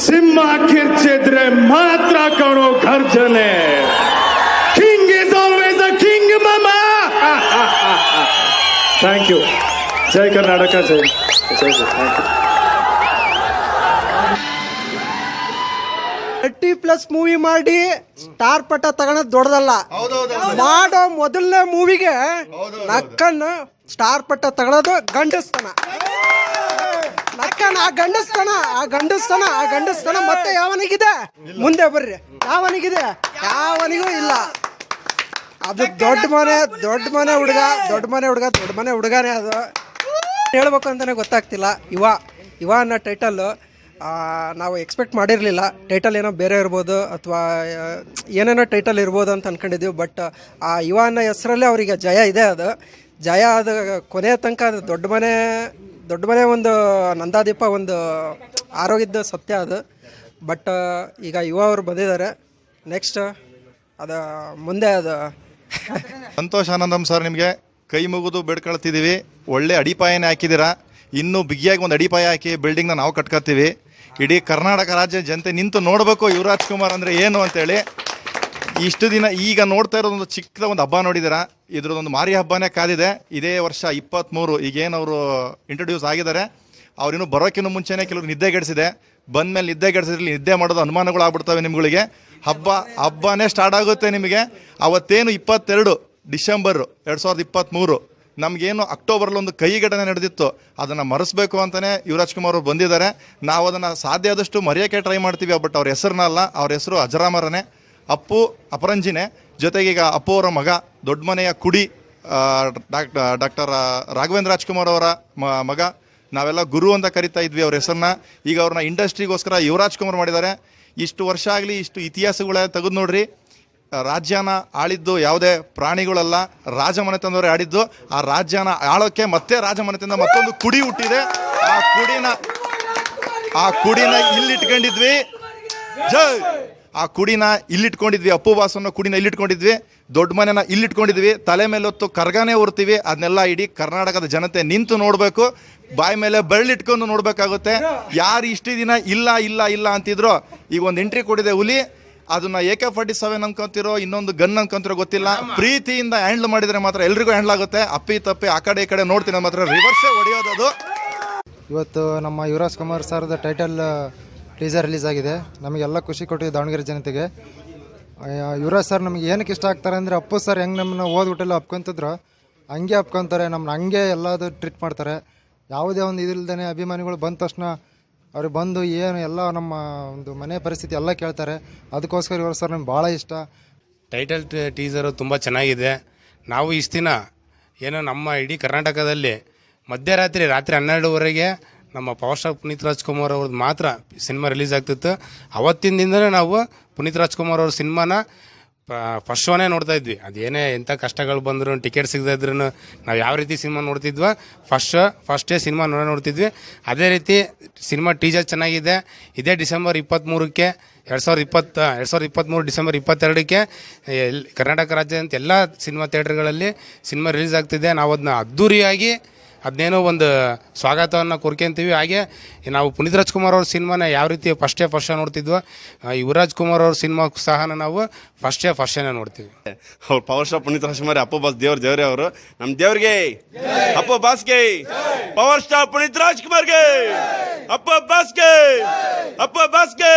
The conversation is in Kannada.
ಸಿಂಹ ಕಿರ್ಚಿದ್ರೆ ಮಾತ್ರ ಕಾಣೋ ಘರ್ಜನೆ. King is always a king ಮಾಮಾ. Thank you. ಜೈ ಕರ್ನಾಟಕ. ಜೈ ಜೈ ಜೈ. Thank you. 30+ ಮೂವಿ ಮಾಡಿ ಸ್ಟಾರ್ ಪಟ್ಟ ತಗೊಳೋದು ದೊಡ್ಡದಲ್ಲ. ಮಾಡೋ ಮೊದಲನೇ ಮೂವಿಗೆ ನಕ್ಕನ್ನು ಸ್ಟಾರ್ ಪಟ್ಟ ತಗೊಳೋದು ಗಂಡಸ್ತನ. ನಕ್ಕನ್ ಆ ಗಂಡಸ್ತನ ಮತ್ತೆ ಯಾವನಿಗಿದೆ? ಮುಂದೆ ಬರ್ರಿ. ಯಾವನಿಗಿದೆ? ಯಾವನಿಗೂ ಇಲ್ಲ. ಅದು ದೊಡ್ಡ ಮನೆ ಹುಡುಗನೇ ಅದು. ಹೇಳ್ಬೇಕು ಅಂತಾನೆ ಗೊತ್ತಾಗ್ತಿಲ್ಲ. ಯುವ ಅನ್ನೋ ಟೈಟಲ್ಲು ನಾವು ಎಕ್ಸ್ಪೆಕ್ಟ್ ಮಾಡಿರಲಿಲ್ಲ. ಟೈಟಲ್ ಏನೋ ಬೇರೆ ಇರ್ಬೋದು ಅಥವಾ ಏನೇನೋ ಟೈಟಲ್ ಇರ್ಬೋದು ಅಂತ ಅಂದ್ಕೊಂಡಿದ್ದೀವಿ. ಬಟ್ ಆ ಯುವ ಅನ್ನೋ ಹೆಸರಲ್ಲೇ ಅವರಿಗೆ ಜಯ ಇದೆ. ಅದು ಕೊನೆಯ ತನಕ ಅದು ದೊಡ್ಡ ಮನೆ ಒಂದು ನಂದಾದೀಪ ಒಂದು ಆರೋಗ್ಯದ ಸತ್ಯ ಅದು. ಬಟ್ ಈಗ ಯುವ ಅವರು ಬಂದಿದ್ದಾರೆ. ನೆಕ್ಸ್ಟ್ ಅದು ಮುಂದೆ ಅದು ಸಂತೋಷ್ ಆನಂದಂ ಸರ್, ನಿಮಗೆ ಕೈ ಮುಗಿದು ಬೇಡ್ಕೊಳ್ತಿದ್ದೀವಿ. ಒಳ್ಳೆ ಅಡಿಪಾಯನೇ ಹಾಕಿದ್ದೀರಾ. ಇನ್ನೂ ಬಿಗಿಯಾಗಿ ಒಂದು ಅಡಿಪಾಯ ಹಾಕಿ ಬಿಲ್ಡಿಂಗ್ನ ನಾವು ಕಟ್ಕೊತೀವಿ. ಇಡೀ ಕರ್ನಾಟಕ ರಾಜ್ಯ ಜನತೆ ನಿಂತು ನೋಡಬೇಕು ಯುವರಾಜ್ ಕುಮಾರ್ ಅಂದರೆ ಏನು ಅಂತೇಳಿ. ಇಷ್ಟು ದಿನ ಈಗ ನೋಡ್ತಾ ಇರೋದೊಂದು ಚಿಕ್ಕದ ಒಂದು ಹಬ್ಬ ನೋಡಿದ್ದೀರಾ. ಇದ್ರದ್ದೊಂದು ಮಾರಿ ಹಬ್ಬನೇ ಕಾದಿದೆ. ಇದೇ ವರ್ಷ 23 ಈಗೇನು ಅವರು ಇಂಟ್ರೊಡ್ಯೂಸ್ ಆಗಿದ್ದಾರೆ. ಅವ್ರಿನ್ನೂ ಬರೋಕ್ಕಿಂತ ಮುಂಚೆನೇ ಕೆಲವರು ನಿದ್ದೆಗೆಡಿಸಿದೆ. ಬಂದಮೇಲೆ ನಿದ್ದೆಗೆಡಿಸಿದ್ರಲ್ಲಿ ನಿದ್ದೆ ಮಾಡೋದು ಅನುಮಾನಗಳು ಆಗ್ಬಿಡ್ತವೆ ನಿಮ್ಗಳಿಗೆ. ಹಬ್ಬನೇ ಸ್ಟಾರ್ಟ್ ಆಗುತ್ತೆ ನಿಮಗೆ. ಅವತ್ತೇನು 22 ಡಿಸೆಂಬರ್ 2023 ನಮಗೇನು ಅಕ್ಟೋಬರಲ್ಲಿ ಒಂದು ಕೈ ಘಟನೆ ನಡೆದಿತ್ತು, ಅದನ್ನು ಮರೆಸಬೇಕು ಅಂತಲೇ ಯುವರಾಜ್ ಕುಮಾರ್ ಅವರು ಬಂದಿದ್ದಾರೆ. ನಾವು ಅದನ್ನು ಸಾಧ್ಯ ಆದಷ್ಟು ಮರೆಯೋಕ್ಕೆ ಟ್ರೈ ಮಾಡ್ತೀವಿ. ಬಟ್ ಅವ್ರ ಹೆಸರನ್ನ ಅಲ್ಲ, ಅವ್ರ ಹೆಸರು ಅಜರಾಮರನೇ. ಅಪ್ಪು ಅಪರಂಜಿನೇ. ಜೊತೆಗೆ ಈಗ ಅಪ್ಪು ಅವರ ಮಗ ದೊಡ್ಡ ಮನೆಯ ಕುಡಿ ಡಾಕ್ಟರ್ ರಾಘವೇಂದ್ರ ರಾಜ್ಕುಮಾರ್ ಅವರ ಮಗ. ನಾವೆಲ್ಲ ಗುರು ಅಂತ ಕರಿತಾ ಇದ್ವಿ ಅವ್ರ ಹೆಸರನ್ನ. ಈಗ ಅವ್ರನ್ನ ಇಂಡಸ್ಟ್ರಿಗೋಸ್ಕರ ಯುವರಾಜ್ ಕುಮಾರ್ ಮಾಡಿದ್ದಾರೆ. ಇಷ್ಟು ವರ್ಷ ಆಗಲಿ, ಇಷ್ಟು ಇತಿಹಾಸಗಳ ತೆಗೆದು ನೋಡ್ರಿ. ರಾಜ್ಯನ ಆಳಿದ್ದು ಯಾವುದೇ ಪ್ರಾಣಿಗಳಲ್ಲ, ರಾಜಮನೆತನದವರೇ ಆಡಿದ್ದು. ಆ ರಾಜ್ಯನ ಆಳೋಕ್ಕೆ ಮತ್ತೆ ರಾಜಮನೆತನದಿಂದ ಮತ್ತೊಂದು ಕುಡಿ ಹುಟ್ಟಿದೆ. ಆ ಕುಡಿನ ಇಲ್ಲಿಟ್ಕೊಂಡಿದ್ವಿ. ಜೈ. ಆ ಕುಡಿನ ಇಲ್ಲಿಟ್ಕೊಂಡಿದ್ವಿ. ಅಪ್ಪು ಬಾಸ್ ಅನ್ನೋ ಕುಡಿನ ಇಲ್ಲಿಟ್ಕೊಂಡಿದ್ವಿ. ದೊಡ್ಡ ಮನೆನ ಇಲ್ಲಿಟ್ಕೊಂಡಿದ್ವಿ. ತಲೆ ಮೇಲೆ ಹೊತ್ತು ಕರ್ಗಾನೇ ಹೊರ್ತೀವಿ. ಅದನ್ನೆಲ್ಲ ಇಡೀ ಕರ್ನಾಟಕದ ಜನತೆ ನಿಂತು ನೋಡಬೇಕು. ಬಾಯಿ ಮೇಲೆ ಬೆರಳಿಟ್ಕೊಂಡು ನೋಡಬೇಕಾಗುತ್ತೆ. ಯಾರು ಇಷ್ಟು ದಿನ ಇಲ್ಲ ಅಂತಿದ್ರು, ಈಗ ಒಂದು ಎಂಟ್ರಿ ಕೊಟ್ಟಿದೆ ಹುಲಿ. ಅದನ್ನ AK-47 ಅನ್ಕೊಂತಿರೋ ಇನ್ನೊಂದು ಗನ್ ಅನ್ಕೊಂತಿರೋ ಗೊತ್ತಿಲ್ಲ. ಪ್ರೀತಿಯಿಂದ ಹ್ಯಾಂಡ್ಲ್ ಮಾಡಿದರೆ ಮಾತ್ರ ಎಲ್ರಿಗೂ ಹ್ಯಾಂಡ್ಲ್ ಆಗುತ್ತೆ. ಅಪ್ಪಿ ತಪ್ಪಿ ಆ ಕಡೆ ಈ ಕಡೆ ನೋಡ್ತೀನಿ ಮಾತ್ರ ರಿವರ್ಸೇ ಹೊಡೆಯೋದು. ಇವತ್ತು ನಮ್ಮ ಯುವರಾಜ್ ಕುಮಾರ್ ಸರ್ದ ಟೈಟಲ್ ಟೀಸರ್ ರಿಲೀಸ್ ಆಗಿದೆ. ನಮಗೆಲ್ಲ ಖುಷಿ ಕೊಟ್ಟಿದೆ ದಾವಣಗೆರೆ ಜನತೆಗೆ. ಯುವರಾಜ್ ಸರ್ ನಮಗೆ ಏನಕ್ಕೆ ಇಷ್ಟ ಆಗ್ತಾರೆ ಅಂದರೆ, ಅಪ್ಪು ಸರ್ ಹೆಂಗೆ ನಮ್ಮನ್ನ ಓದ್ಬಿಟ್ಟೆಲ್ಲ ಅಪ್ಕೊಂತಿದ್ರು ಹಂಗೆ ಅಪ್ಕೊತಾರೆ. ನಮ್ಮನ್ನ ಹಂಗೆ ಎಲ್ಲದು ಟ್ರೀಟ್ ಮಾಡ್ತಾರೆ. ಯಾವುದೇ ಒಂದು ಇದಿಲ್ದೇ ಅಭಿಮಾನಿಗಳು ಬಂದ ತಕ್ಷಣ ಅವ್ರಿಗೆ ಬಂದು ಏನು ಎಲ್ಲ ನಮ್ಮ ಒಂದು ಮನೆ ಪರಿಸ್ಥಿತಿ ಎಲ್ಲ ಕೇಳ್ತಾರೆ. ಅದಕ್ಕೋಸ್ಕರ ಯುವರಾಜ್ ಸರ್ ನಮ್ಗೆ ಭಾಳ ಇಷ್ಟ. ಟೈಟಲ್ ಟೀಸರು ತುಂಬ ಚೆನ್ನಾಗಿದೆ. ನಾವು ಇಷ್ಟು ದಿನ ಏನೋ ನಮ್ಮ ಇಡೀ ಕರ್ನಾಟಕದಲ್ಲಿ ರಾತ್ರಿ 12:30 ನಮ್ಮ ಪವರ್ ಸ್ಟಾರ್ ಪುನೀತ್ ರಾಜ್ಕುಮಾರ್ ಅವ್ರದ್ದು ಮಾತ್ರ ಸಿನಿಮಾ ರಿಲೀಸ್ ಆಗ್ತಿತ್ತು. ಅವತ್ತಿನ ದಿನವೇ ನಾವು ಪುನೀತ್ ರಾಜ್ಕುಮಾರ್ ಅವ್ರ ಸಿನಿಮಾನ ಫಸ್ಟ್ ಶೋನೇ ನೋಡ್ತಾ ಇದ್ವಿ. ಅದೇನೇ ಎಂಥ ಕಷ್ಟಗಳು ಬಂದ್ರು, ಟಿಕೆಟ್ ಸಿಗದೇ ಇದ್ರೂ ನಾವು ಯಾವ ರೀತಿ ಸಿನಿಮಾ ನೋಡ್ತಿದ್ವೋ ಫಸ್ಟೇ ಸಿನಿಮಾ ನೋಡ್ತಿದ್ವಿ. ಅದೇ ರೀತಿ ಸಿನಿಮಾ ಟೀಸರ್ ಚೆನ್ನಾಗಿದೆ. ಇದೇ ಡಿಸೆಂಬರ್ 23ಕ್ಕೆ 2023 ಡಿಸೆಂಬರ್ 22ಕ್ಕೆ ಕರ್ನಾಟಕ ರಾಜ್ಯದಂತ ಎಲ್ಲ ಸಿನಿಮಾ ಥಿಯೇಟರ್ಗಳಲ್ಲಿ ಸಿನಿಮಾ ರಿಲೀಸ್ ಆಗ್ತಿದೆ. ನಾವು ಅದನ್ನ ಅದ್ದೂರಿಯಾಗಿ ಅದನ್ನೇನೋ ಒಂದು ಸ್ವಾಗತವನ್ನು ಕೋರ್ಕೊಂತೀವಿ. ಹಾಗೆ ನಾವು ಪುನೀತ್ ರಾಜ್ಕುಮಾರ್ ಅವ್ರ ಸಿನಿಮಾನ ಯಾವ ರೀತಿ ಫಸ್ಟ್ ಶೋ ನೋಡ್ತಿದ್ವೋ, ಯುವರಾಜ್ ಕುಮಾರ್ ಅವ್ರ ಸಿನಿಮಾ ಸಹ ನಾವು ಫಸ್ಟ್ ಶೋನೇ ನೋಡ್ತೀವಿ. ಅವ್ರು power star Puneeth Rajkumar, Appu boss ದೇವ್ರೇ ಅವರು. ನಮ್ಮ ದೇವ್ರಿಗೆ, ಅಪ್ಪು ಬಾಸ್ಗೆ, ಪವರ್ ಸ್ಟಾರ್ ಪುನೀತ್ ರಾಜ್ಕುಮಾರ್ಗೆ, ಅಪ್ಪು ಬಾಸ್ಗೆ.